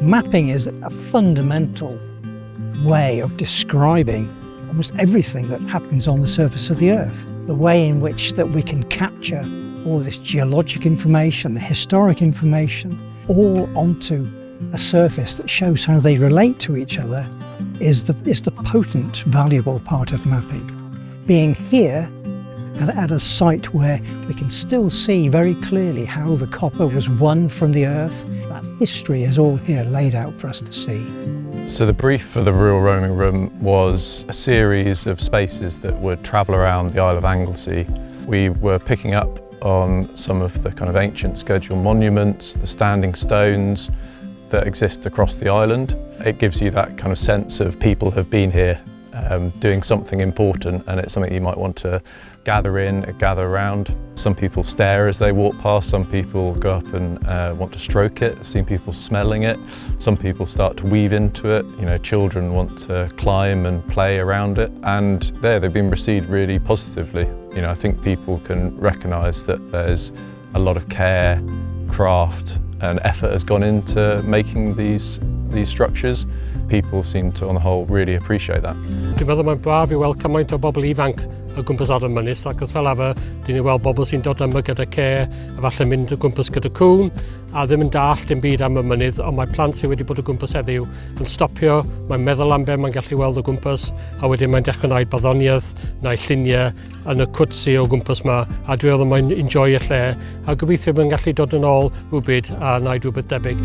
Mapping is a fundamental way of describing almost everything that happens on the surface of the Earth. The way in which that we can capture all this geologic information, the historic information, all onto a surface that shows how they relate to each other is the potent, valuable part of mapping. Being here at a site where we can still see very clearly how the copper was won from the earth, that history is all here laid out for us to see. So the brief for the Rural Roaming Room was a series of spaces that would travel around the Isle of Anglesey. We were picking up on some of the kind of ancient scheduled monuments, the standing stones that exist across the island. It gives you that kind of sense of people have been here doing something important, and it's something you might want to gather in, gather around. Some people stare as they walk past, some people go up and want to stroke it. I've seen people smelling it. Some people start to weave into it. You know, children want to climb and play around it, and they've been received really positively. You know, I think people can recognise that there's a lot of care, craft and effort has gone into making these structures. People seem to, on the whole, really appreciate that. Dwi'n meddwl mae'n braf I weld cymaint o bobl ifanc o gwmpas ar y mynydd, ac os fel arfer, dwi'n ei weld bobl sy'n dod yma gyda care, a falle mynd o gwmpas gyda cwn, a ddim yn dallt dim byd am y mynydd, ond mae plant sydd wedi bod o gwmpas heddiw yn stopio, mae'n meddwl am be mae'n gallu weld o gwmpas, a wedyn mae'n dechrau gwneud barddoniaeth neu lluniau yn y cwtsi o gwmpas yma, a dwi'n meddwl mae'n enjoy y lle, a gobeithio mae'n gallu dod yn ôl rhywbryd a wneud rhywbeth debyg.